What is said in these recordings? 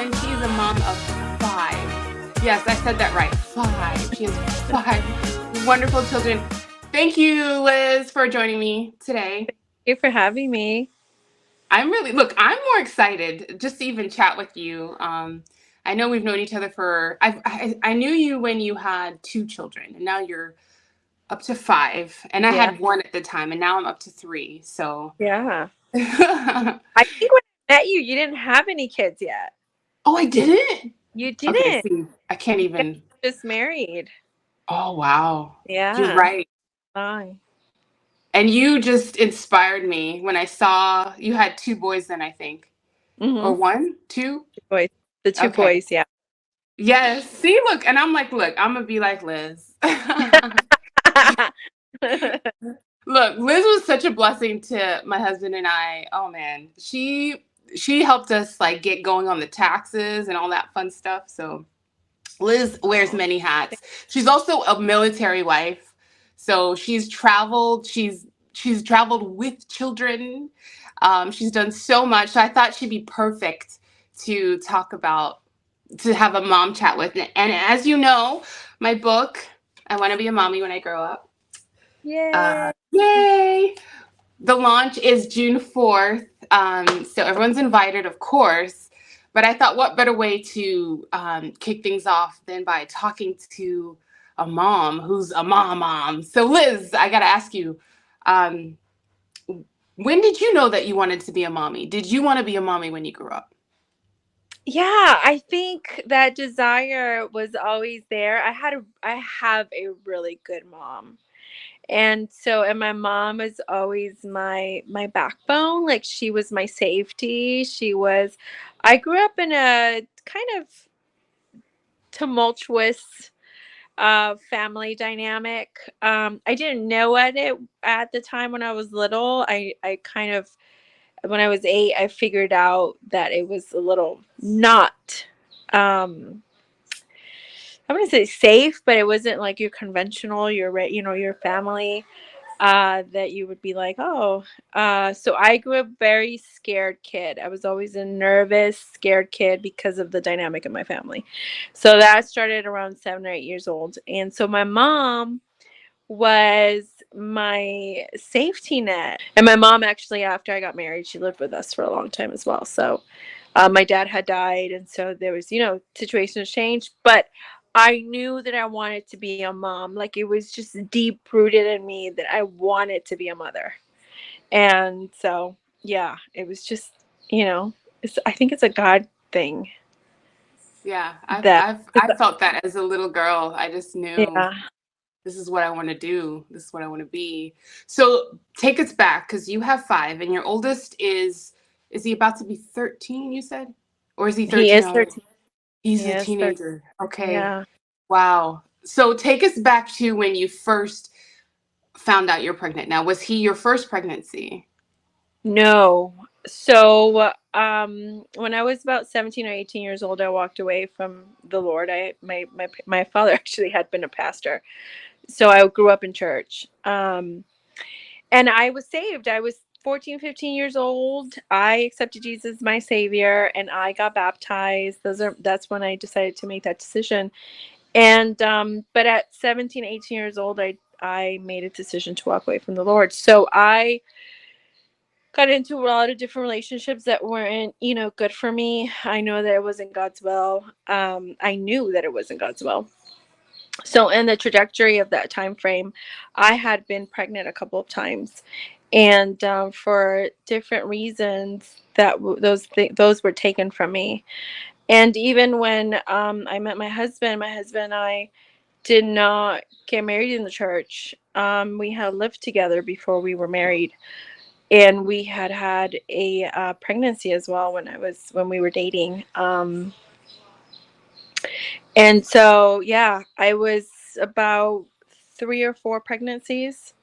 and she is a mom of 5. Yes, I said that right. 5. She has 5 wonderful children. Thank you, Liz, for joining me today. Thank you for having me. I'm more excited just to even chat with you. I know we've known each other I knew you when you had 2 children, and now you're up to 5. And I Yeah. had 1 at the time, and now I'm up to 3. So, Yeah. oh, I think when I met you, you didn't have any kids yet. I didn't. You Okay, didn't. see, I can't You guys even. were just married. Oh, wow. You're Yeah. right. Fine. And you just inspired me when I saw you had 2 boys then, I think. Or Mm-hmm. 1? 2? Boys. The two Okay. boys, yeah. Yes. See, look, and I'm like, look, I'm gonna be like Liz. Look, Liz was such a blessing to my husband and I. Oh man, she helped us like get going on the taxes and all that fun stuff. So Liz wears Oh, many hats. She's also a military wife. So she's traveled with children. She's done so much. So I thought she'd be perfect to talk about, to have a mom chat with. And as you know, my book, I Want to Be a Mommy When I Grow Up. yay. Yay! The launch is June 4th. So everyone's invited, of course. But I thought, what better way to kick things off than by talking to a mom who's a mom. So, Liz, I got to ask you, um, when did you know that you wanted to be a mommy? Did you want to be a mommy when you grew up? Yeah, I think that desire was always there. I have a really good mom. And my mom is always my backbone. Like, she was my safety. I grew up in a kind of tumultuous family dynamic. I didn't know it at the time when I was little. I kind of, when I was 8, I figured out that it was a little not, I wouldn't say safe, but it wasn't like your conventional, your family, that you would be like, oh. So I grew up very scared kid. I was always a nervous, scared kid because of the dynamic in my family. So that started around 7 or 8 years old. And so my mom was my safety net. And my mom, actually, after I got married, she lived with us for a long time as well. So my dad had died, and so there was, situations changed. But I knew that I wanted to be a mom. Like, it was just deep rooted in me that I wanted to be a mother. And so, yeah, it was just, I think it's a God thing Yeah, that, I felt that as a little girl. I just knew yeah. this is what I want to do. This is what I want to be. So take us back because you have 5, and your oldest is he about to be 13? You said, or is he He 13 is already? 13. He's He a is 13. teenager. Okay, Yeah. wow. So take us back to when you first found out you're pregnant. Now, was he your first pregnancy? No. So, when I was about 17 or 18 years old, I walked away from the Lord. My father actually had been a pastor. So I grew up in church. And I was saved. I was 14, 15 years old. I accepted Jesus as my savior, and I got baptized. That's when I decided to make that decision. And but at 17, 18 years old, I made a decision to walk away from the Lord. So I got into a lot of different relationships that weren't, good for me. I know that it wasn't God's will. I knew that it wasn't God's will. So in the trajectory of that time frame, I had been pregnant a couple of times, and for different reasons those were taken from me. And even when I met my husband and I did not get married in the church. We had lived together before we were married, and we had a pregnancy as well when we were dating. And so, yeah, I was about 3 or 4 pregnancies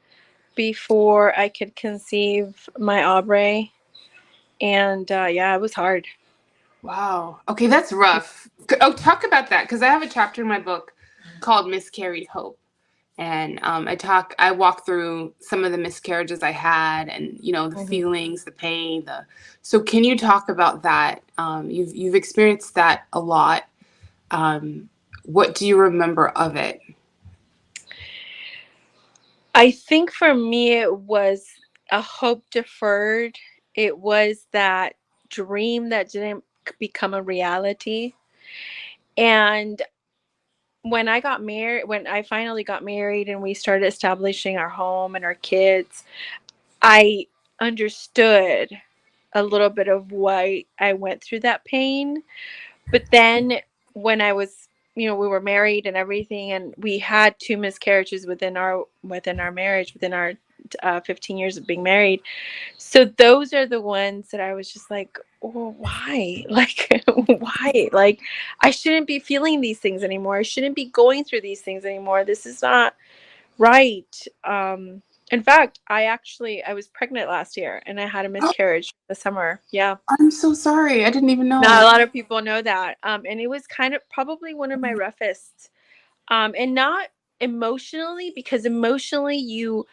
before I could conceive my Aubrey. And yeah, it was hard. Wow. Okay, that's rough. Oh, talk about that because I have a chapter in my book called Miscarried Hope. And I walk through some of the miscarriages I had, and the Mhm. feelings, the pain. So can you talk about that? You've experienced that a lot. Um, what do you remember of it? I think for me, it was a hope deferred. It was that dream that didn't become a reality. And when I finally got married and we started establishing our home and our kids, I understood a little bit of why I went through that pain. But then when I was, we were married and everything, and we had two miscarriages within our marriage, within our 15 years of being married. So those are the ones that I was just like, oh, why? Like, why? Like, I shouldn't be feeling these things anymore. I shouldn't be going through these things anymore. This is not right. In fact, I was pregnant last year and I had a Oh, miscarriage this summer. Yeah. I'm so sorry. I didn't even Not a know. lot of people know that. And it was kind of probably one of my roughest. And not emotionally, because emotionally,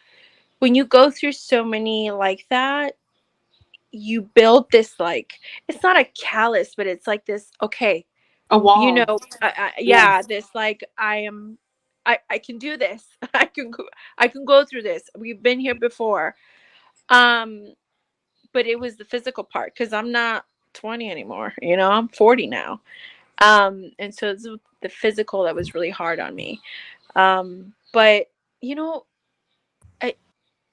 when you go through so many like that, you build this, like, it's not a callus, but it's like this, okay, A wall. Yeah. yeah, this, like, I can do this. I can go through this. We've been here before. Um, but it was the physical part, because I'm not 20 anymore, I'm 40 now. And so it's the physical that was really hard on me. But you know, I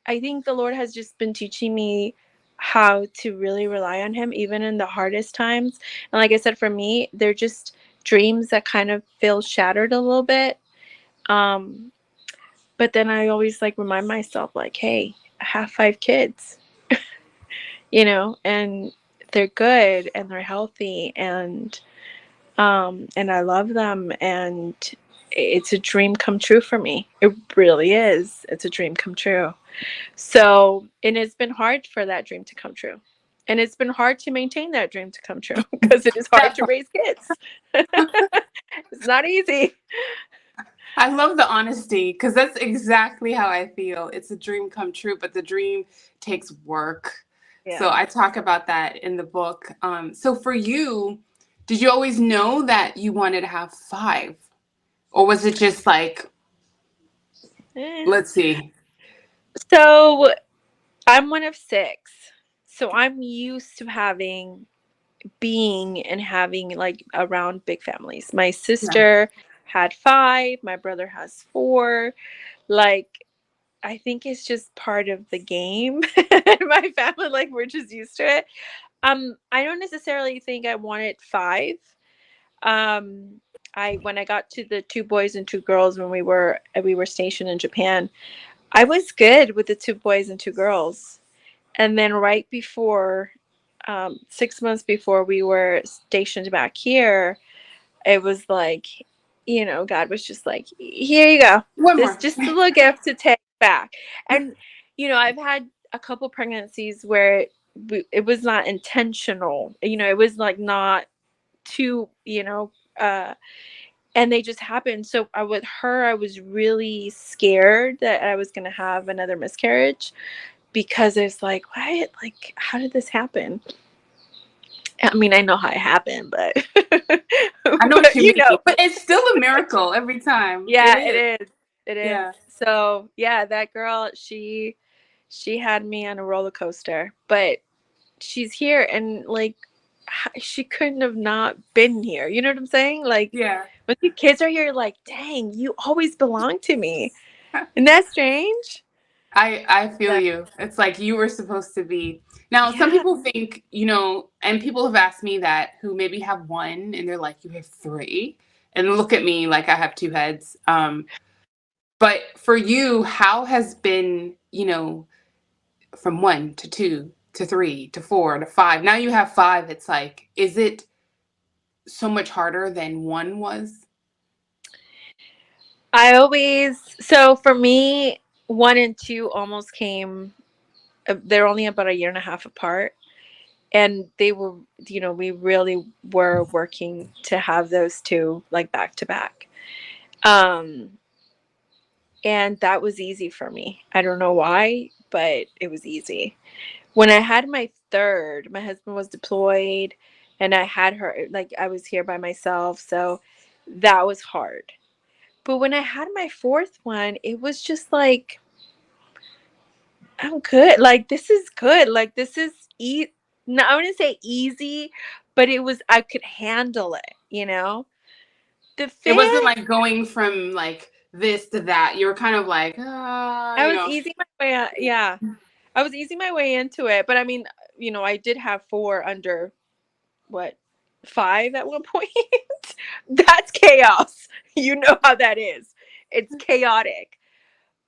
I think the Lord has just been teaching me how to really rely on him even in the hardest times. And like I said, for me, they're just dreams that kind of feel shattered a little bit. Um, but then I always like remind myself, like, hey, I have 5 kids, and they're good and they're healthy, and I love them, and it's a dream come true for me. It really is. It's a dream come true. So, and it's been hard for that dream to come true. And it's been hard to maintain that dream to come true because it is hard That to raise kids. It's not easy. I love the honesty, because that's exactly how I feel. It's a dream come true, but the dream takes work. So Yeah. I talk about that in the book. So for you, did you always know that you wanted to have five? Or was it just like, Eh. let's see? So I'm one of 6. So I'm used to having like around big families. My Yeah. sister had 5, my brother has 4. Like, I think it's just part of the game. My family, like, we're just used to it. I don't necessarily think I wanted 5. Um, I when I got to the 2 boys and 2 girls when we were stationed in Japan, I was good with the 2 boys and 2 girls. And then right before 6 months before we were stationed back here, it was like, God was just like, here you go. One This more. just a little gift to take back. And I've had a couple pregnancies where it was not intentional. It was like not too, and they just happened. So with her, I was really scared that I was going to have another miscarriage, because it's like, what? Like, how did this happen? I mean, I know how it happened, but I know what but you mean, but it's still a miracle every time. It yeah, it is. is. It is. Yeah. So yeah, that girl, she had me on a roller coaster, but she's here, and like, she couldn't have not been here. You know what I'm saying? Like, Yeah. when the kids are here, you're like, dang, you always belong to me. Isn't that strange? I feel So, you. It's like you were supposed to be. Now, some yeah. people think, and people have asked me that who maybe have one and they're like, you have three. And look at me like I have two heads. But for you, how has been, from one to two to three to four to five? Now you have five. It's like, is it so much harder than one was? So for me, 1 and 2 almost came, they're only about a year and a half apart. And they were, we really were working to have those two like back to back. Um, And that was easy for me. I don't know why, but it was easy. When I had my third, my husband was deployed and I had her, like, I was here by myself. So that was hard. But when I had my fourth one, it was just like, I'm good. Like, this is good. Like, this is no, I wouldn't say easy, but it was, I could handle it, you know? The It wasn't fifth, like going from like this to that. You were kind of like, I was easing my way yeah. I was easing my way into it. But I mean, I did have four under what, five at one point. That's chaos. You know how that is. It's chaotic.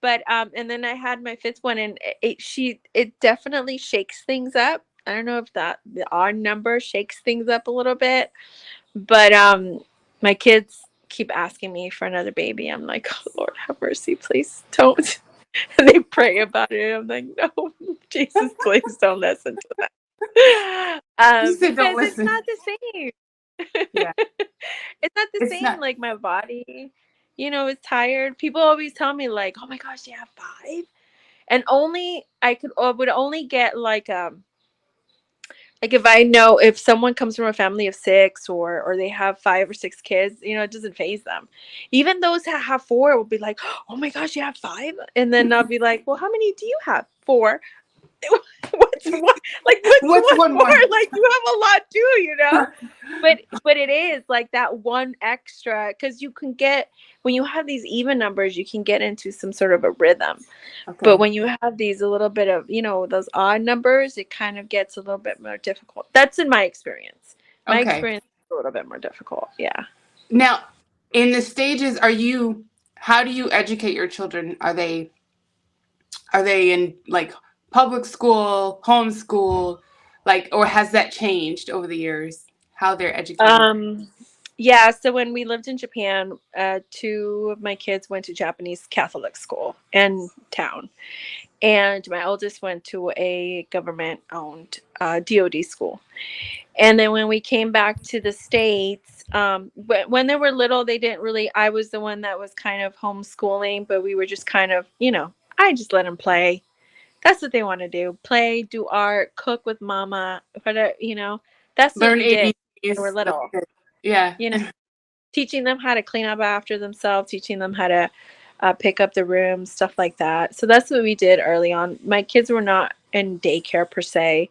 But and then I had my fifth one, and it definitely shakes things up. I don't know if that the odd number shakes things up a little bit, but my kids keep asking me for another baby. I'm like, oh, Lord have mercy, please don't. And they pray about it. I'm like, no, Jesus, please don't listen to that. you said don't Because it's listen. not the same. Yeah. It's not the It's same. not. Like, my body, is tired. People always tell me, like, oh my gosh, you have five, and only I could would only get like, if I know if someone comes from a family of six, or they have five or six kids, it doesn't phase them. Even those that have four will be like, oh my gosh, you have five, and then I'll be like, well, how many do you have? Four. What's one? Like, what's What's one one more? more? Like, you have a lot too. But it is like that one extra, because you can get, when you have these even numbers, you can get into some sort of a rhythm. But Okay. when you have these a little bit of, those odd numbers, it kind of gets a little bit more difficult. That's in my experience. My Okay. experience is a little bit more difficult. Yeah. Now, in the stages, how do you educate your children? Are they in like public school, homeschool, like, or has that changed over the years? How they're educated? Um, yeah. So when we lived in Japan, two of my kids went to Japanese Catholic school in town, and my oldest went to a government-owned DoD school. And then when we came back to the States, when they were little, they didn't really, I was the one that was kind of homeschooling, but we were just kind of, I just let them play. That's what they want to do. Play, do art, cook with mama. But, that's what Learn we did when they were ABCs. That's little. good. Yeah. You know, teaching them how to clean up after themselves, teaching them how to pick up the room, stuff like that. So that's what we did early on. My kids were not in daycare per se.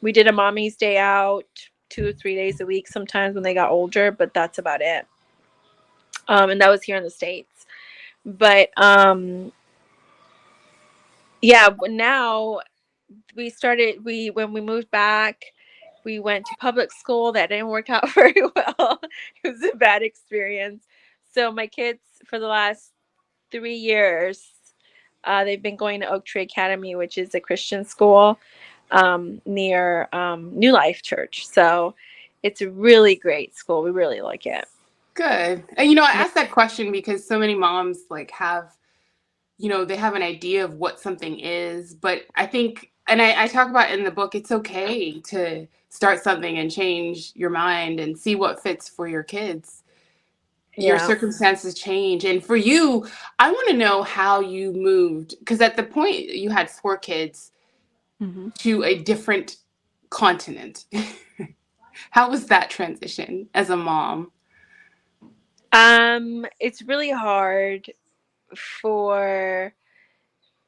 We did a mommy's day out 2 or 3 days a week sometimes when they got older, but that's about it. And that was here in the States. But yeah, now when we moved back, we went to public school. That didn't work out very well. It was a bad experience. So my kids, for the last 3 years, they've been going to Oak Tree Academy, which is a Christian school near New Life Church. So it's a really great school. We really like it. Good. And I Yeah. asked that question because so many moms like they have an idea of what something is, but I think, and I talk about in the book, it's okay to start something and change your mind and see what fits for your kids. Your Yeah. circumstances change. And for you, I want to know how you moved, because at the point you had four kids hmm to a different continent. How was that transition as a mom? It's really hard for,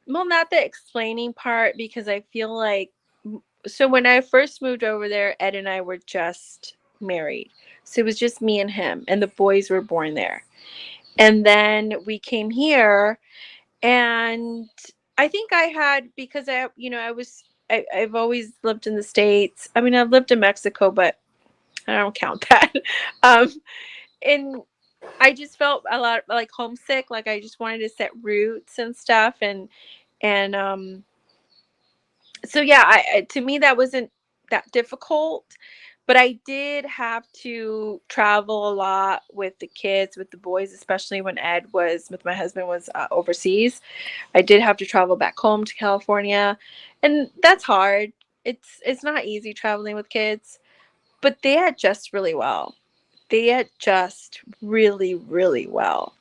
well, not the explaining part, because I feel like, so when I first moved over there, Ed and I were just married. So it was just me and him, and the boys were born there. And then we came here, and I think I had, because I've always lived in the States. I mean, I've lived in Mexico, but I don't count that. Um, and I just felt a lot like homesick, like I just wanted to set roots and stuff, and so yeah, to me that wasn't that difficult, but I did have to travel a lot with the kids, with the boys, especially when Ed was with my husband was overseas. I did have to travel back home to California, and that's hard. It's not easy traveling with kids, but they adjust really well. They adjust really, really well.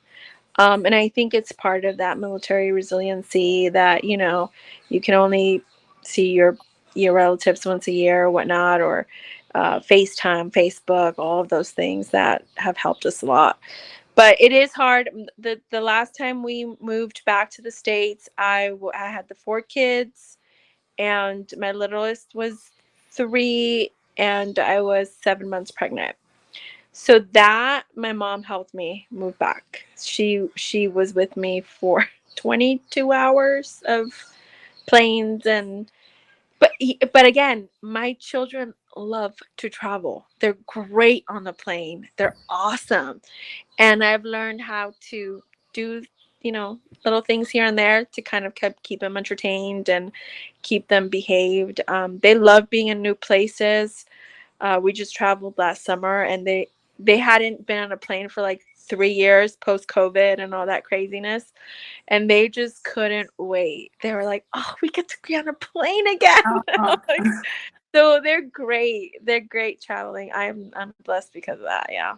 And I think it's part of that military resiliency that, you can only see your relatives once a year or whatnot, or FaceTime, Facebook, all of those things that have helped us a lot. But it is hard. The last time we moved back to the States, I had the 4 kids, and my littlest was 3, and I was 7 months pregnant. So that my mom helped me move back. She was with me for 22 hours of planes, and but again, my children love to travel. They're great on the plane. They're awesome. And I've learned how to do, little things here and there to kind of keep them entertained and keep them behaved. They love being in new places. We just traveled last summer, and they hadn't been on a plane for like 3 years post COVID and all that craziness, and they just couldn't wait. They were like, "Oh, we get to be on a plane again!" Oh, Like, so they're great. They're great traveling. I'm blessed because of that. Yeah,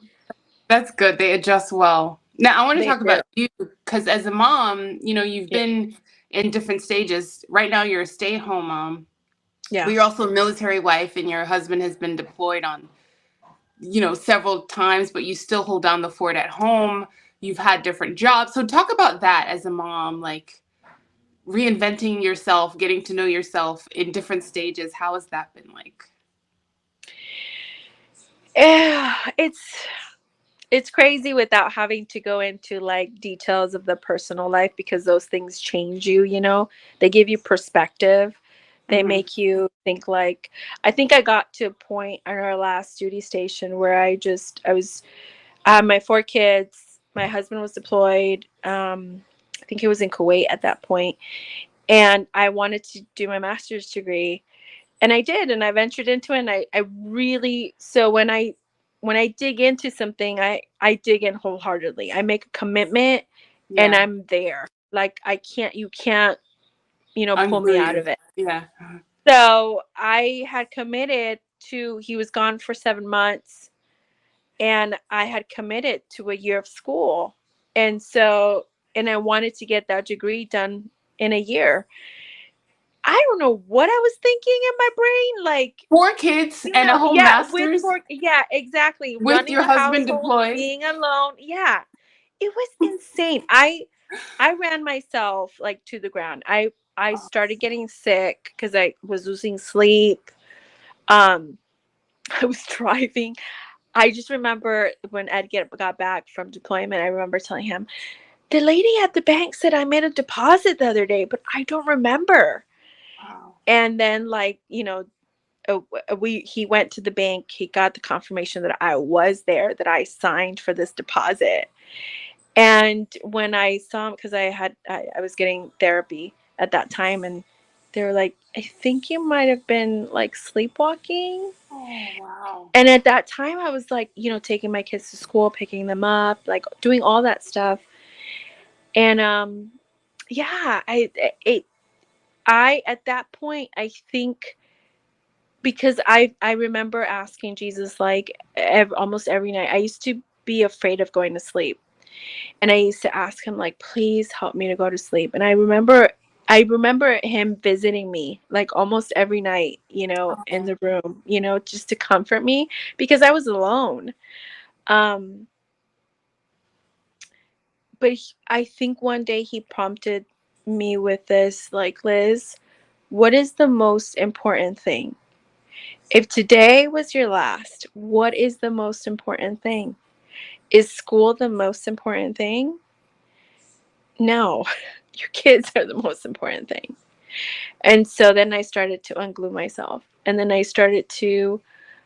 that's good. They adjust well. Now, I want to they talk do. about you because as a mom, you've Yeah, been in different stages. Right now, you're a stay-at-home mom, yeah. but you're also a military wife, and your husband has been deployed on, several times, but you still hold down the fort at home. You've had different jobs. So talk about that as a mom, like reinventing yourself, getting to know yourself in different stages. How has that been like? Yeah, it's crazy without having to go into like details of the personal life, because those things change you. They give you perspective. They Hmm. make you think. Like, I think I got to a point on our last duty station where I had my 4 kids. My husband was deployed. I think he was in Kuwait at that point, and I wanted to do my master's degree, and I did, and I ventured into it, and I really, so when I dig into something, I dig in wholeheartedly. I make a commitment, and Yeah. I'm there. Like, you can't, pull me out of Unbelievable. it. Yeah. So I had committed to, he was gone for 7 months, and I had committed to a year of school. And so, and I wanted to get that degree done in a year. I don't know what I was thinking in my brain. Like, 4 kids and a whole yeah, with master's work, yeah, exactly. with Running your the husband household, deployed. being alone. Yeah. It was insane. I ran myself like to the ground. I started getting sick because I was losing sleep. Um I was driving. I just remember when got back from deployment, I remember telling him, the lady at the bank said I made a deposit the other day, but I don't remember. Wow. And then, like, he went to the bank, he got the confirmation that I was there, that I signed for this deposit. And when I saw him, because I was getting therapy at that time, and they were like, I think you might have been like sleepwalking. Oh, wow. And at that time I was like, taking my kids to school, picking them up, like doing all that stuff. And yeah, I at that point, I think, because I remember asking Jesus, like, almost every night. I used to be afraid of going to sleep, and I used to ask him, like, please help me to go to sleep. And I remember him visiting me like almost every night, in Oh, the room, just to comfort me, because I was alone. um but I think one day he prompted me with this, like, Liz, what is the most important thing? If today was your last, what is the most important thing? Is school the most important thing? No, your kids are the most important thing. And so then I started to unglue myself. And then I started to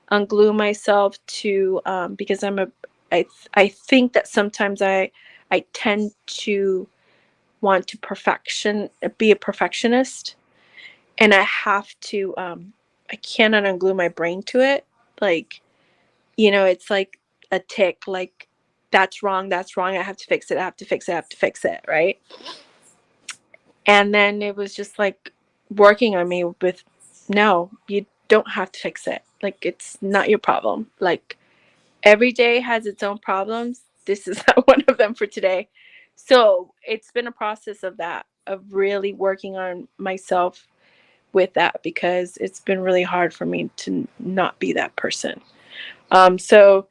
unglue myself to, because I think that sometimes I tend to want to be a perfectionist, and I have to, I cannot unglue my brain to it. Like, it's like a tick, like, that's wrong, that's wrong. I have to fix it. I have to fix it. I have to fix it. Right. And then it was just like working on me with, no, you don't have to fix it. Like, it's not your problem. Like, every day has its own problems. This is not one of them for today. So it's been a process of that, of really working on myself with that, because it's been really hard for me to not be that person. So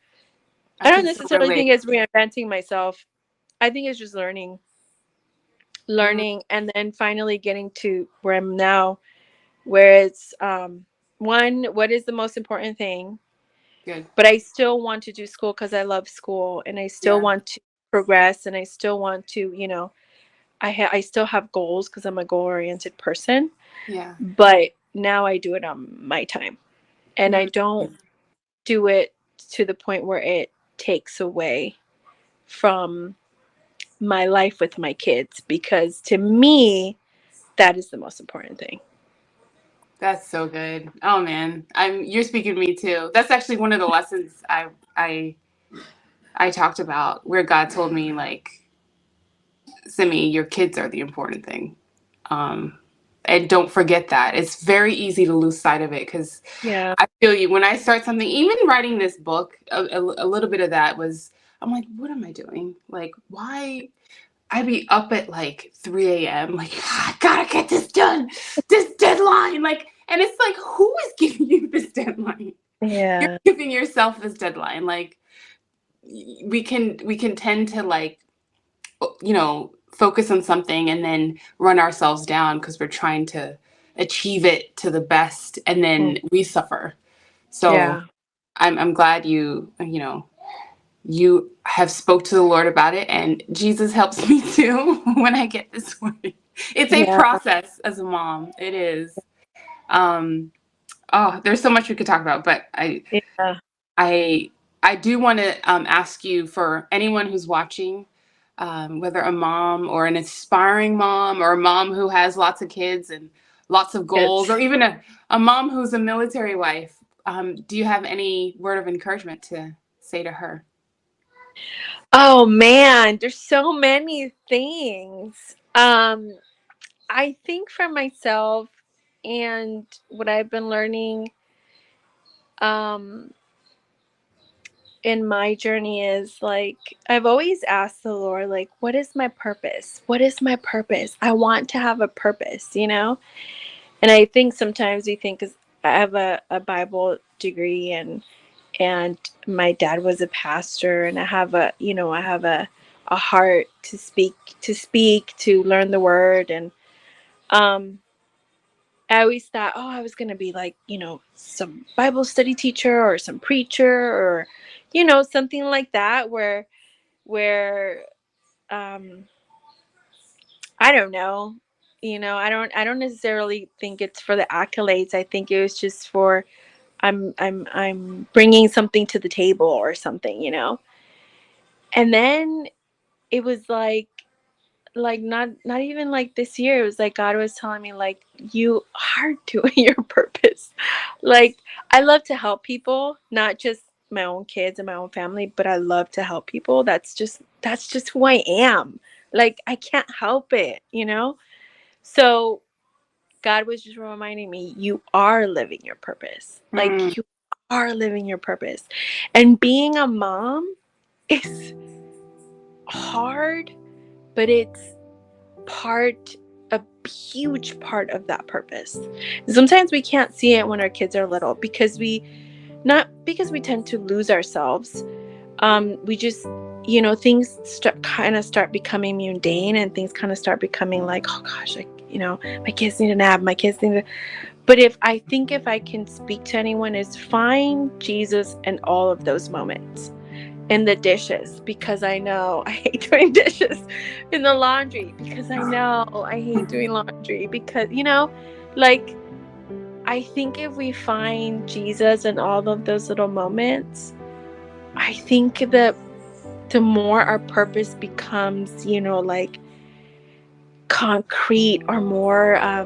I I don't can so necessarily think relate. it's reinventing myself. I think it's just Mm, learning, and then finally getting to where I'm now, where it's one, what is the most important thing? good. But I still want to do school because I love school, and I still Yeah. want to progress, and I still want to, I still have goals because I'm a goal oriented person. Yeah. But now I do it on my time, and I Mm, don't do it to the point where it takes away from my life with my kids, because to me that is the most important thing. that's so good. Oh man, you're speaking to me too. That's actually one of the lessons I I talked about, where God told me, like, Simi, your kids are the important thing. Um, and don't forget that. It's very easy to lose sight of it, because Yeah. I feel you. When I start something, even writing this book, a little bit of that was, I'm like, what am I doing? Like, why? I'd be up at like 3 a.m. Like, I gotta get this done, this deadline. Like, and it's like, who is giving you this deadline? You're Yeah. giving yourself this deadline. Like, we can tend to, like, focus on something and then run ourselves down because we're trying to achieve it to the best, and Mm. then we suffer. So Yeah. I'm glad you have spoke to the Lord about it, and Jesus helps me too when I get this way. It's a Yeah. process as a mom. It is. Um, oh, there's so much we could talk about, but Yeah. I I do want to ask you, for anyone who's watching, whether a mom or an aspiring mom, or a mom who has lots of kids and lots of goals, It's or even a mom who's a military wife, do you have any word of encouragement to say to her? Oh man, there's so many things. I think for myself, and what I've been learning um in my journey is, like, I've always asked the Lord, like, what is my purpose? What is my purpose? I want to have a purpose. And I think sometimes we think, 'cause I have a Bible degree, and my dad was a pastor, and I have a heart to learn the word. And um I always thought, oh, I was going to be like, some Bible study teacher or some preacher, or something like that, where um I don't know. I don't necessarily think it's for the accolades. I think it was just for, I'm bringing something to the table or something. And then it was like not even like this year. It was like God was telling me, like, you are doing your purpose. Like, I love to help people, not just my own kids and my own family, but I love to help people. That's just who I am. Like, I can't help it. So God was just reminding me, you are living your purpose. Mm, Like, you are living your purpose. And being a mom is hard, but it's part a huge part of that purpose. Sometimes we can't see it when our kids are little, because we not because we tend to lose ourselves. We just, things start becoming mundane, and things kind of start becoming like, oh gosh, like, my kids need a nap, my kids need to. But if I can speak to anyone, is find Jesus in all of those moments, in the dishes, because I know I hate doing dishes, in the laundry, because I know I hate doing laundry, because like, I think if we find Jesus in all of those little moments, I think that the more our purpose becomes, like, concrete, or more, how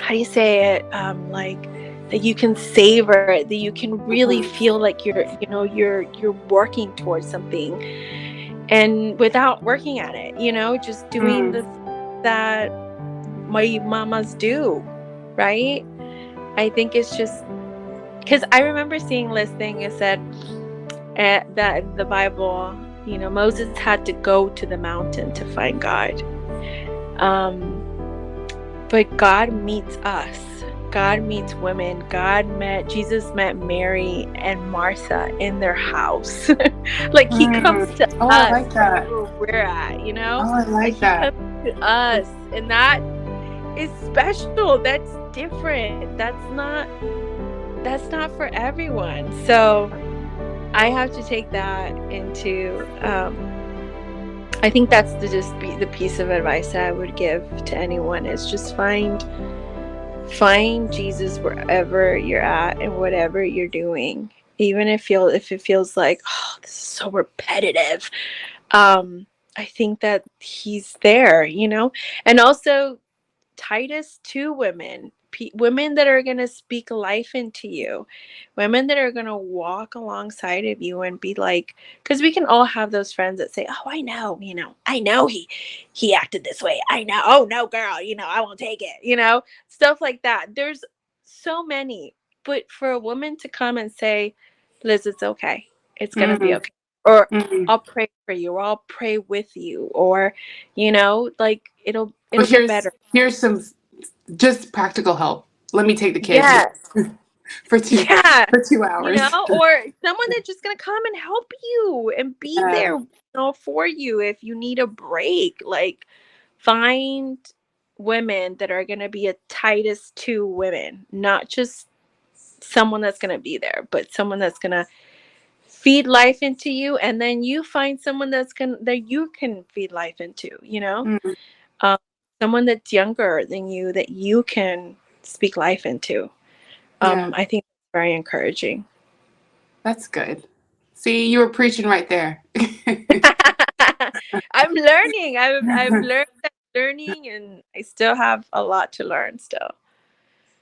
do you say it, like, that you can savor it, that you can really mhm, feel like you're working towards something, and without working at it, just doing mm, the things that my mamas do, right? I think it's just because I remember seeing this thing. It said that in the Bible. You know, Moses had to go to the mountain to find God. But God meets us. God meets women. Jesus met Mary and Martha in their house. Like he comes to Oh, I us like that. where we're at, you know? Oh, I Like like he that. comes to us. And that is special. That's different. That's not for everyone. So I have to take that into I think that's the piece of advice that I would give to anyone is just find Jesus wherever you're at and whatever you're doing. Even if it feels like, oh, this is so repetitive. I think that he's there, you know? And also Titus to women, women that are going to speak life into you, women that are going to walk alongside of you and be like, because we can all have those friends that say, oh, I know, I know he acted this way. I know. Oh no, girl, I won't take it, stuff like that. There's so many, but for a woman to come and say, Liz, it's okay. It's going to be Mm-hmm. okay. Or Mm-hmm. I'll pray for you, or I'll pray with you, or, like it'll But get better. here's some just practical help. Let me take the kids Yes. for two Yeah. for 2 hours. Or someone that's just going to come and help you and be Yeah. there, for you if you need a break. Like, find women that are going to be a Titus to women, not just someone that's going to be there, but someone that's going to feed life into you. And then you find someone that you can feed life into, Mm, um, someone that's younger than you that you can speak life into. yeah. I think it's very encouraging. That's good. See, you were preaching right there. I'm learning. I've learned, learning, and I still have a lot to learn still.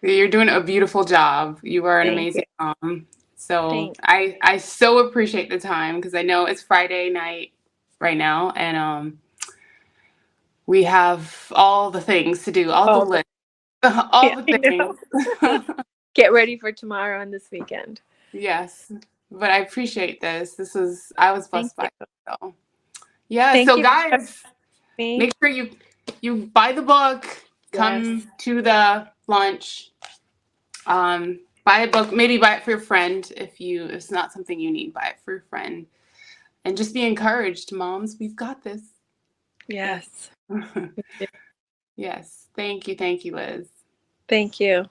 You're doing a beautiful job. You are an Thank you. amazing mom. So Thank I so appreciate the time because I know it's Friday night right now, and we have all the things to do, all the all the list, all yeah, the I things. know. Get ready for tomorrow and this weekend. Yes, but I appreciate this. I was Thank blessed by you. it. So yeah. Thank So you for having guys, me. make sure you buy the book, Yes. come to the lunch, buy a book, maybe buy it for your friend if it's not something you need, buy it for your friend, and just be encouraged, moms. We've got this. Yes. Yes. Yes. Thank you, Liz. Thank you.